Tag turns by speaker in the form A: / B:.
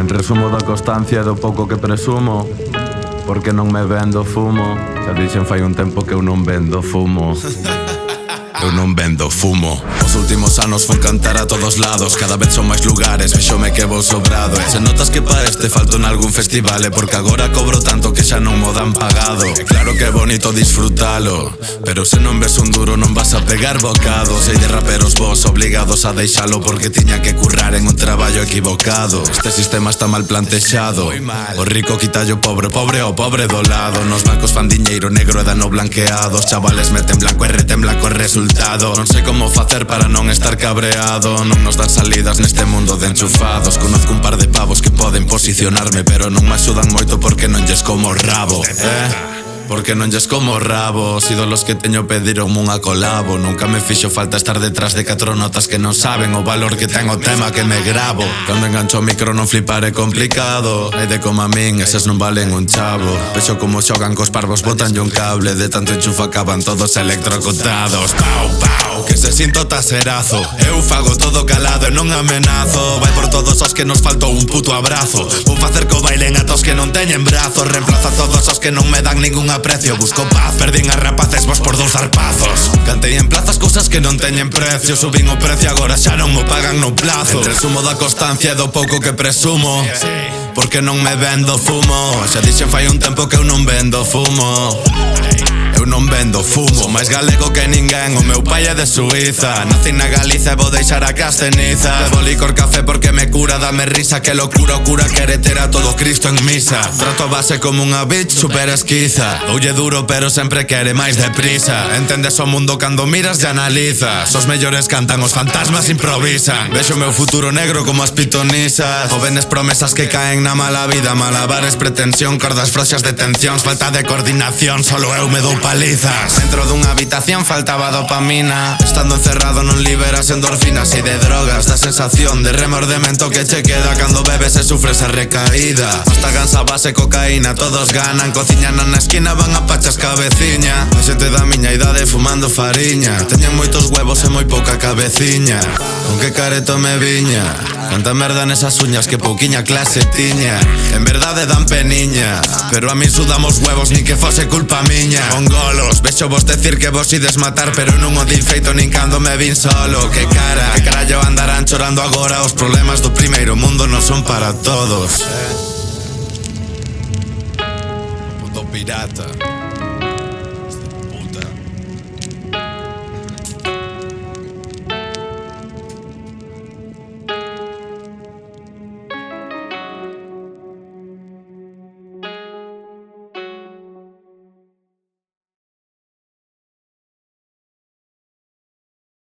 A: resumo da constancia e do pouco que presumo, porque non me vendo fumo. Xa dixen fai un tempo que eu non vendo fumo. Eu non vendo fumo. Os últimos anos fun cantar a todos lados. Cada vez son máis lugares, vexome que vou sobrado. Se notas que para este falto en algún festival, é porque agora cobro tanto que xa non mo dan pagado. É claro que é bonito disfrutalo, pero se non ves un duro non vas a pegar bocados. Sei de raperos vos obligados a deixalo porque tiña que currar en un traballo equivocado. Este sistema está mal plantexado. O rico quitalle o pobre, pobre o pobre do lado. Nos bancos fan diñeiro negro e dano blanqueados. Chavales meten blanco e reten blanco resultado. Non sei como facer para non estar cabreado. Non nos dan salidas neste mundo de enchufados. Conozco un par de pavos que poden posicionarme, pero non me axudan moito porque non lles como rabo, porque non lles como rabo. Os ídolos que teño pediron unha colabo. Nunca me fixo falta estar detrás de 4 notas que non saben o valor que ten o tema que me gravo. Cando engancho o micro non flipar é complicado. Hai de como a min, eses non valen un chavo. Vexo como xogan cos parvos, botanlle un cable. De tanto enchufa acaban todos electrocutados. Pau, pau, que se sinto taserazo. Eu fago todo calado e non amenazo. Vai por todos os que nos faltou un puto abrazo. Vou facer co bailen a tos que non teñen brazos. Reemplazo a todos os que non me dan ningún aprecio. Busco paz, perdín a rapaces vos por 2 zarpazos. Cantei en plazas cousas que non teñen precio. Subín o precio agora xa non mo pagan no plazo. Entre sumo da constancia e do pouco que presumo, porque non me vendo fumo. Xa dixen fai un tempo que eu non vendo fumo. Eu non vendo fumo, máis galego que ninguén. O meu pai é de Suiza. Nací na Galiza e vou deixar a cas cenizas. Bebo licor café porque me cura, dame risa. Que locura o cura quere ter a todo Cristo en misa. Trato a base como unha bitch super esquiza. Oulle duro pero sempre quere máis deprisa. Entendes o mundo cando miras e analizas. Os mellores cantan, os fantasmas improvisan. Vexo o meu futuro negro como as pitonisas. Jóvenes promesas que caen na mala vida. Malabares, pretensión, cordas frouxas de tensións. Falta de coordinación, solo eu me dou palizas. Dentro dunha habitación faltaba dopamina. Estando encerrado non liberas endorfinas e de drogas. Da sensación de remordemento que che queda cando bebes e sufres a recaída. Hasta gansa base cocaína, todos ganan. Cociñan na esquina, van a pachas cabeciña. A xente da miña idade fumando fariña. Teñen moitos huevos e moi pouca cabeciña. Con que careto me viña. Canta merda nesas uñas que pouquiña clase tiña. En verdade dan peniña, pero a min sudamos huevos nin que fose culpa miña. Mongolos, vexo vos decir que vos ides matar, pero non o din feito nin cando me vin solo. Que carallo andarán chorando agora. Os problemas do primeiro mundo non son para todos. Puto pirata.